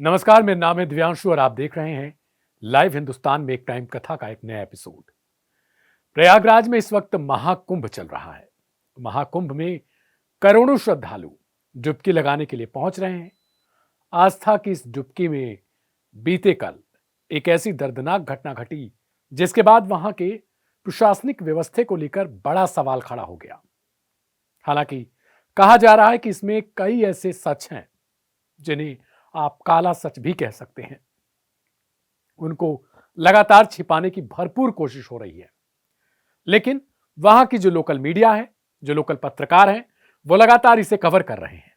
नमस्कार, मेरा नाम है दिव्यांशु और आप देख रहे हैं लाइव हिंदुस्तान में एक टाइम कथा का एक नया एपिसोड। प्रयागराज में इस वक्त महाकुंभ चल रहा है। महाकुंभ में करोड़ों श्रद्धालु डुबकी लगाने के लिए पहुंच रहे हैं। आस्था की इस डुबकी में बीते कल एक ऐसी दर्दनाक घटना घटी जिसके बाद वहां के प्रशासनिक व्यवस्था को लेकर बड़ा सवाल खड़ा हो गया। हालांकि कहा जा रहा है कि इसमें कई ऐसे सच हैं जिन्हें आप काला सच भी कह सकते हैं। उनको लगातार छिपाने की भरपूर कोशिश हो रही है, लेकिन वहां की जो लोकल मीडिया है, जो लोकल पत्रकार हैं, वो लगातार इसे कवर कर रहे हैं।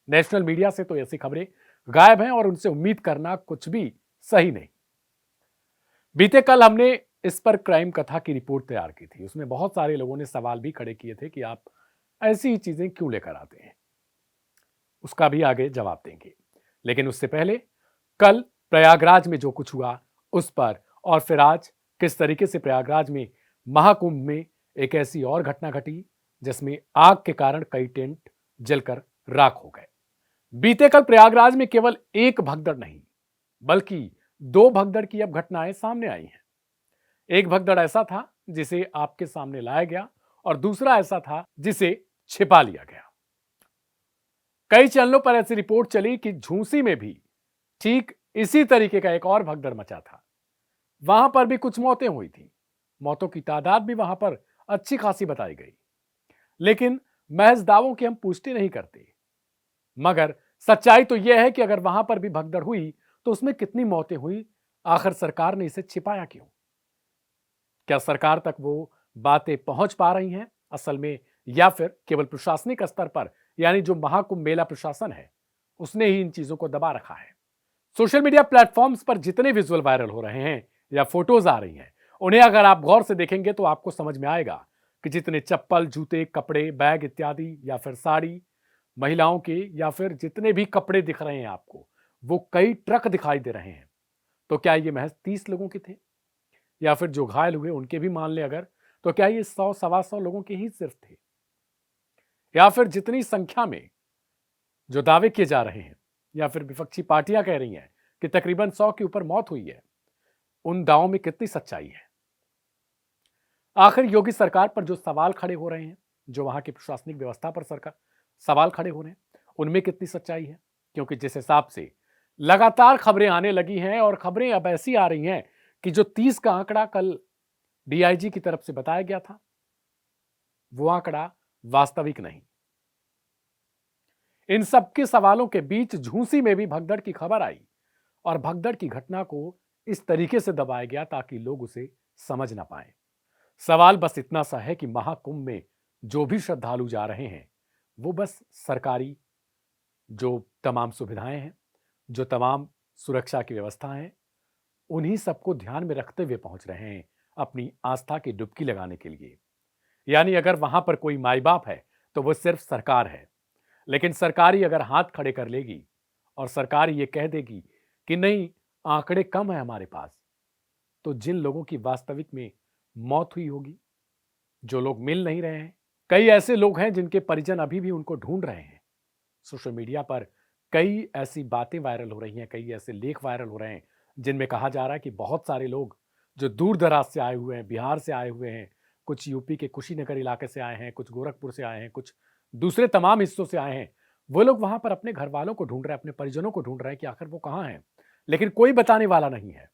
नेशनल मीडिया से तो ऐसी खबरें गायब हैं और उनसे उम्मीद करना कुछ भी सही नहीं। बीते कल हमने इस पर क्राइम कथा की रिपोर्ट तैयार की थी। उसमें बहुत सारे लोगों ने सवाल भी खड़े किए थे कि आप ऐसी ही चीजें क्यों लेकर आते हैं। उसका भी आगे जवाब देंगे, लेकिन उससे पहले कल प्रयागराज में जो कुछ हुआ उस पर, और फिर आज किस तरीके से प्रयागराज में महाकुंभ में एक ऐसी और घटना घटी जिसमें आग के कारण कई टेंट जलकर राख हो गए। बीते कल प्रयागराज में केवल एक भगदड़ नहीं, बल्कि दो भगदड़ की अब घटनाएं सामने आई हैं। एक भगदड़ ऐसा था जिसे आपके सामने लाया गया और दूसरा ऐसा था जिसे छिपा लिया गया। कई चैनलों पर ऐसी रिपोर्ट चली कि झूंसी में भी ठीक इसी तरीके का एक और भगदड़ मचा था। वहां पर भी कुछ मौतें हुई थी। मौतों की तादाद भी वहां पर अच्छी खासी बताई गई, लेकिन महज दावों की हम पुष्टि नहीं करते। मगर सच्चाई तो यह है कि अगर वहां पर भी भगदड़ हुई तो उसमें कितनी मौतें हुई, आखिर सरकार ने इसे छिपाया क्यों? क्या सरकार तक वो बातें पहुंच पा रही हैं असल में, या फिर केवल प्रशासनिक स्तर पर, यानी जो महाकुंभ मेला प्रशासन है उसने ही इन चीजों को दबा रखा है? सोशल मीडिया प्लेटफॉर्म्स पर जितने विजुअल वायरल हो रहे हैं या फोटोज आ रही हैं, उन्हें अगर आप गौर से देखेंगे तो आपको समझ में आएगा कि जितने चप्पल, जूते, कपड़े, बैग इत्यादि, या फिर साड़ी महिलाओं के, या फिर जितने भी कपड़े दिख रहे हैं आपको, वो कई ट्रक दिखाई दे रहे हैं। तो क्या ये महज 30 लोगों के थे? या फिर जो घायल हुए उनके भी मान ले अगर, तो क्या ये 100 सवा 100 लोगों के ही सिर्फ थे? या फिर जितनी संख्या में जो दावे किए जा रहे हैं, या फिर विपक्षी पार्टियां कह रही हैं कि तकरीबन 100 के ऊपर मौत हुई है, उन दावों में कितनी सच्चाई है? आखिर योगी सरकार पर जो सवाल खड़े हो रहे हैं, जो वहां की प्रशासनिक व्यवस्था पर सरकार सवाल खड़े हो रहे हैं, उनमें कितनी सच्चाई है? क्योंकि जिस हिसाब से लगातार खबरें आने लगी हैं, और खबरें अब ऐसी आ रही हैं कि जो 30 का आंकड़ा कल डीआईजी की तरफ से बताया गया था, वो आंकड़ा वास्तविक नहीं। इन सबके सवालों के बीच झूंसी में भी भगदड़ की खबर आई, और भगदड़ की घटना को इस तरीके से दबाया गया ताकि लोग उसे समझ ना पाए। सवाल बस इतना सा है कि महाकुंभ में जो भी श्रद्धालु जा रहे हैं, वो बस सरकारी जो तमाम सुविधाएं हैं, जो तमाम सुरक्षा की व्यवस्था है, उन्हीं सबको ध्यान में रखते हुए पहुंच रहे हैं अपनी आस्था की डुबकी लगाने के लिए। यानी अगर वहां पर कोई माई बाप है तो वो सिर्फ सरकार है। लेकिन सरकार ही अगर हाथ खड़े कर लेगी और सरकार ये कह देगी कि नहीं, आंकड़े कम है हमारे पास, तो जिन लोगों की वास्तविक में मौत हुई होगी, जो लोग मिल नहीं रहे हैं, कई ऐसे लोग हैं जिनके परिजन अभी भी उनको ढूंढ रहे हैं। सोशल मीडिया पर कई ऐसी बातें वायरल हो रही हैं, कई ऐसे लेख वायरल हो रहे हैं जिनमें कहा जा रहा है कि बहुत सारे लोग जो दूर दराज से आए हुए हैं, बिहार से आए हुए हैं, कुछ यूपी के कुशीनगर इलाके से आए हैं, कुछ गोरखपुर से आए हैं, कुछ दूसरे तमाम हिस्सों से आए हैं, वो लोग वहां पर अपने घर वालों को ढूंढ रहे हैं, अपने परिजनों को ढूंढ रहे हैं कि आखिर वो कहाँ हैं। लेकिन कोई बताने वाला नहीं है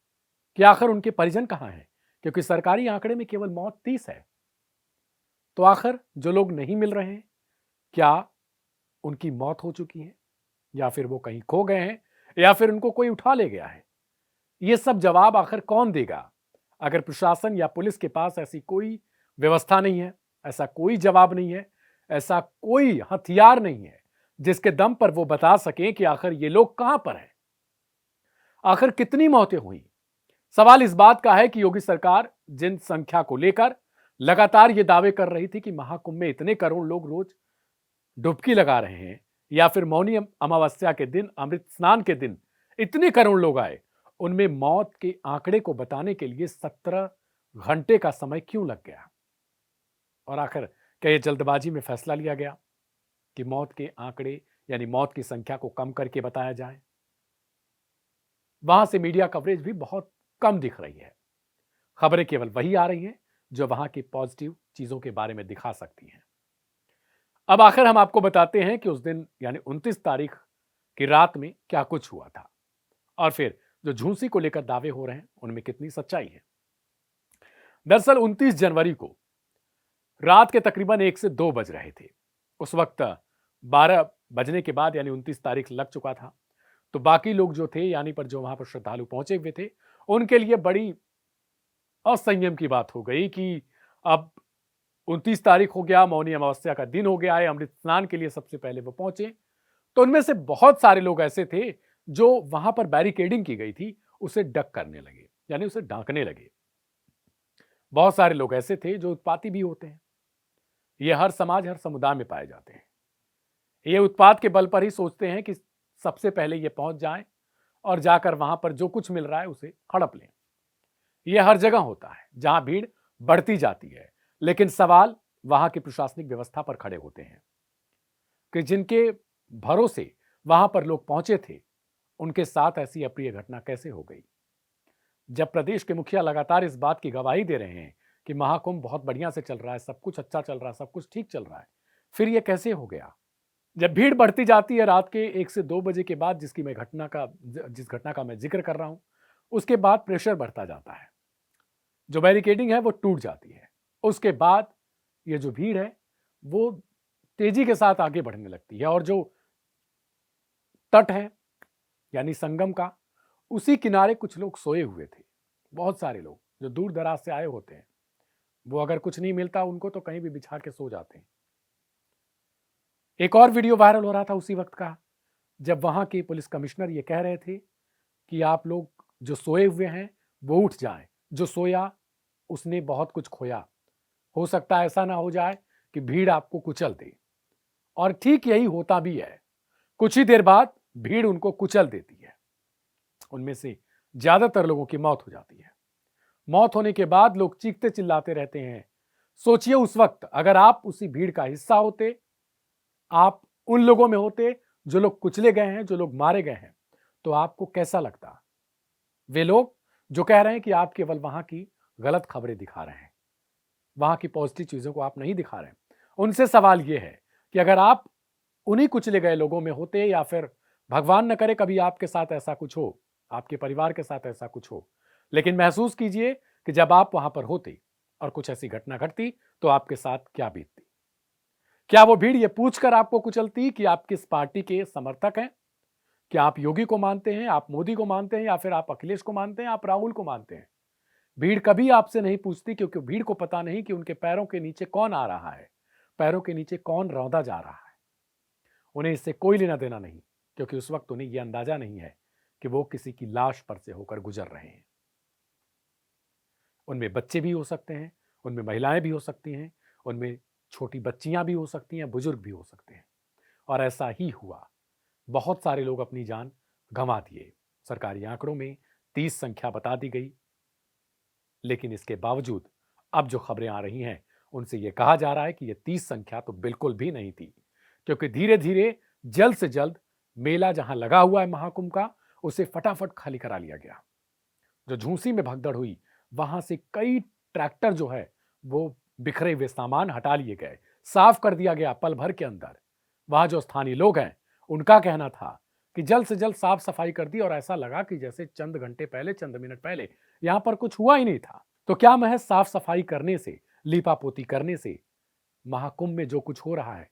कि आखिर उनके परिजन कहाँ हैं, क्योंकि सरकारी आंकड़े में केवल मौत 30 है। तो आखिर जो लोग नहीं मिल रहे हैं, क्या उनकी मौत हो चुकी है, या फिर वो कहीं खो गए हैं, या फिर उनको कोई उठा ले गया है? ये सब जवाब आखिर कौन देगा? अगर प्रशासन या पुलिस के पास ऐसी कोई व्यवस्था नहीं है, ऐसा कोई जवाब नहीं है, ऐसा कोई हथियार नहीं है जिसके दम पर वो बता सकें कि आखिर ये लोग कहां पर हैं, आखिर कितनी मौतें हुई। सवाल इस बात का है कि योगी सरकार जिन संख्या को लेकर लगातार ये दावे कर रही थी कि महाकुंभ में इतने करोड़ लोग रोज डुबकी लगा रहे हैं, या फिर मौनी अमावस्या के दिन, अमृत स्नान के दिन इतने करोड़ लोग आए, उनमें मौत के आंकड़े को बताने के लिए 17 घंटे का समय क्यों लग गया? और आखिर क्या यह जल्दबाजी में फैसला लिया गया कि मौत के आंकड़े, यानी मौत की संख्या को कम करके बताया जाए? वहां से मीडिया कवरेज भी बहुत कम दिख रही है। खबरें केवल वही आ रही हैं जो वहां की पॉजिटिव चीजों के बारे में दिखा सकती हैं। अब आखिर हम आपको बताते हैं कि उस दिन यानी 29 तारीख की रात में क्या कुछ हुआ था और फिर जो झूंसी को लेकर दावे हो रहे हैं उनमें कितनी सच्चाई है। दरअसल 29 जनवरी को रात के तकरीबन 1 से 2 बज रहे थे। उस वक्त 12 बजने के बाद यानी 29 तारीख लग चुका था। तो बाकी लोग जो थे यानी पर जो वहां पर श्रद्धालु पहुंचे हुए थे उनके लिए बड़ी असंयम की बात हो गई कि अब 29 तारीख हो गया, मौनी अमावस्या का दिन हो गया है, अमृत स्नान के लिए सबसे पहले वो पहुंचे। तो उनमें से बहुत सारे लोग ऐसे थे जो वहां पर बैरिकेडिंग की गई थी उसे डक करने लगे यानी उसे ढांकने लगे। बहुत सारे लोग ऐसे थे जो उत्पाती भी होते हैं। ये हर समाज हर समुदाय में पाए जाते हैं। ये उत्पात के बल पर ही सोचते हैं कि सबसे पहले ये पहुंच जाएं और जाकर वहां पर जो कुछ मिल रहा है उसे हड़प लें। यह हर जगह होता है जहां भीड़ बढ़ती जाती है, लेकिन सवाल वहां की प्रशासनिक व्यवस्था पर खड़े होते हैं कि जिनके भरोसे वहां पर लोग पहुंचे थे उनके साथ ऐसी अप्रिय घटना कैसे हो गई। जब प्रदेश के मुखिया लगातार इस बात की गवाही दे रहे हैं कि महाकुंभ बहुत बढ़िया से चल रहा है, सब कुछ अच्छा चल रहा है, सब कुछ ठीक चल रहा है, फिर यह कैसे हो गया। जब भीड़ बढ़ती जाती है रात के 1 से 2 बजे के बाद जिस घटना का मैं जिक्र कर रहा हूं, उसके बाद प्रेशर बढ़ता जाता है, जो बैरिकेडिंग है वो टूट जाती है। उसके बाद ये जो भीड़ है वो तेजी के साथ आगे बढ़ने लगती है और जो तट है यानी संगम का, उसी किनारे कुछ लोग सोए हुए थे। बहुत सारे लोग जो दूर दराज से आए होते हैं, वो अगर कुछ नहीं मिलता उनको तो कहीं भी बिछा के सो जाते हैं। एक और वीडियो वायरल हो रहा था उसी वक्त का, जब वहां के पुलिस कमिश्नर ये कह रहे थे कि आप लोग जो सोए हुए हैं वो उठ जाएं, जो सोया उसने बहुत कुछ खोया, हो सकता है ऐसा ना हो जाए कि भीड़ आपको कुचल दे। और ठीक यही होता भी है। कुछ ही देर बाद भीड़ उनको कुचल देती है। उनमें से ज्यादातर लोगों की मौत हो जाती है। मौत होने के बाद लोग चीखते चिल्लाते रहते हैं। सोचिए उस वक्त अगर आप उसी भीड़ का हिस्सा होते, आप उन लोगों में होते जो लोग कुचले गए हैं, जो लोग मारे गए हैं, तो आपको कैसा लगता। वे लोग जो कह रहे हैं कि आप केवल वहां की गलत खबरें दिखा रहे हैं, वहां की पॉजिटिव चीजों को आप नहीं दिखा रहे हैं, उनसे सवाल यह है कि अगर आप उन्हीं कुचले गए लोगों में होते या फिर भगवान न करे कभी आपके साथ ऐसा कुछ हो, आपके परिवार के साथ ऐसा कुछ हो, लेकिन महसूस कीजिए कि जब आप वहां पर होते और कुछ ऐसी घटना घटती तो आपके साथ क्या बीतती। क्या वो भीड़ ये पूछकर आपको कुचलती कि आप किस पार्टी के समर्थक हैं? क्या आप योगी को मानते हैं, आप मोदी को मानते हैं, या फिर आप अखिलेश को मानते हैं, आप राहुल को मानते हैं? भीड़ कभी आपसे नहीं पूछती, क्योंकि भीड़ को पता नहीं कि उनके पैरों के नीचे कौन आ रहा है, पैरों के नीचे कौन रौंदा जा रहा है। उन्हें इससे कोई लेना देना नहीं, क्योंकि उस वक्त उन्हें यह अंदाजा नहीं है कि वो किसी की लाश पर से होकर गुजर रहे हैं। उनमें बच्चे भी हो सकते हैं, उनमें महिलाएं भी हो सकती हैं, उनमें छोटी बच्चियां भी हो सकती हैं, बुजुर्ग भी हो सकते हैं। और ऐसा ही हुआ। बहुत सारे लोग अपनी जान गंवा दिए। सरकारी आंकड़ों में 30 संख्या बता दी गई, लेकिन इसके बावजूद अब जो खबरें आ रही हैं उनसे यह कहा जा रहा है कि यह 30 संख्या तो बिल्कुल भी नहीं थी, क्योंकि धीरे धीरे जल्द से जल्द मेला जहां लगा हुआ है महाकुंभ का, उसे फटाफट खाली करा लिया गया। जो झूंसी में भगदड़ हुई, वहां से कई ट्रैक्टर जो है वो बिखरे हुए सामान हटा लिए गए, साफ कर दिया गया पल भर के अंदर। वहां जो स्थानीय लोग हैं उनका कहना था कि जल्द से जल्द साफ सफाई कर दी और ऐसा लगा कि जैसे चंद घंटे पहले, चंद मिनट पहले यहां पर कुछ हुआ ही नहीं था। तो क्या महज साफ सफाई करने से, लीपापोती करने से महाकुंभ में जो कुछ हो रहा है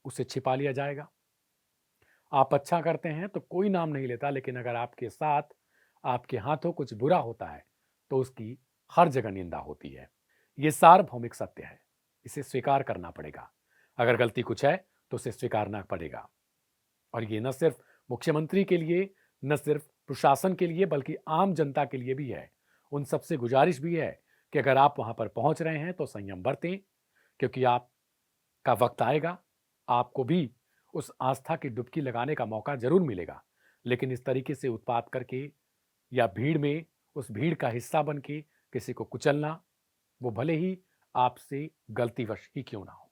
उसे छिपा लिया जाएगा? आप अच्छा करते हैं तो कोई नाम नहीं लेता, लेकिन अगर आपके साथ, आपके हाथों कुछ बुरा होता है तो उसकी हर जगह निंदा होती है। यह सार्वभौमिक सत्य है, इसे स्वीकार करना पड़ेगा। अगर गलती कुछ है तो उसे स्वीकारना पड़ेगा। और ये न सिर्फ मुख्यमंत्री के लिए, न सिर्फ प्रशासन के लिए, बल्कि आम जनता के लिए भी है। उन सबसे गुजारिश भी है कि अगर आप वहां पर पहुंच रहे हैं तो संयम बरतें, क्योंकि आपका वक्त आएगा, आपको भी उस आस्था की डुबकी लगाने का मौका जरूर मिलेगा। लेकिन इस तरीके से उत्पात करके या भीड़ में उस भीड़ का हिस्सा बन के किसी को कुचलना, वो भले ही आपसे गलतीवश ही क्यों ना हो।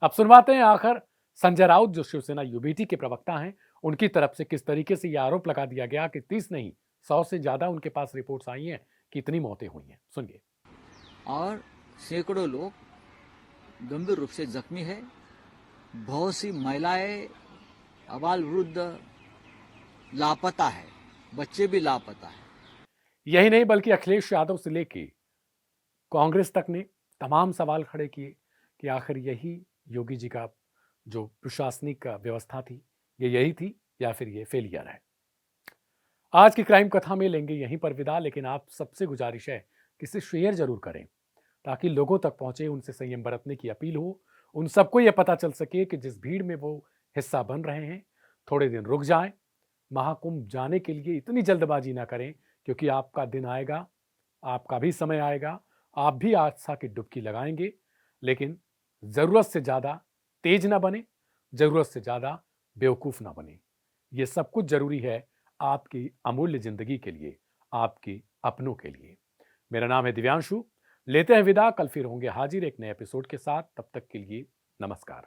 अब सुनवाते हैं आखिर संजय राउत, जो शिवसेना यूबीटी के प्रवक्ता हैं, उनकी तरफ से किस तरीके से यह आरोप लगा दिया गया कि 30 नहीं 100 से ज्यादा उनके पास रिपोर्ट्स आई हैं कि इतनी मौतें हुई हैं। सुनिए। और सैकड़ों लोग गंभीर रूप से जख्मी है। बहुत सी महिलाएं, अबाल वृद्ध लापता है, बच्चे भी लापता है। यही नहीं बल्कि अखिलेश यादव से लेके कांग्रेस तक ने तमाम सवाल खड़े किए कि आखिर यही योगी जी का जो प्रशासनिक व्यवस्था थी, ये यही थी या फिर ये फेलियर है। आज की क्राइम कथा में लेंगे यहीं पर विदा, लेकिन आप सबसे गुजारिश है कि इसे शेयर जरूर करें ताकि लोगों तक पहुंचे, उनसे संयम बरतने की अपील हो, उन सबको यह पता चल सके कि जिस भीड़ में वो हिस्सा बन रहे हैं थोड़े दिन रुक जाएं। महाकुंभ जाने के लिए इतनी जल्दबाजी ना करें, क्योंकि आपका दिन आएगा, आपका भी समय आएगा, आप भी आस्था की डुबकी लगाएंगे, लेकिन जरूरत से ज्यादा तेज ना बने, जरूरत से ज्यादा बेवकूफ ना बने। ये सब कुछ जरूरी है आपकी अमूल्य जिंदगी के लिए, आपके अपनों के लिए। मेरा नाम है दिव्यांशु। लेते हैं विदा, कल फिर होंगे हाजिर एक नए एपिसोड के साथ। तब तक के लिए नमस्कार।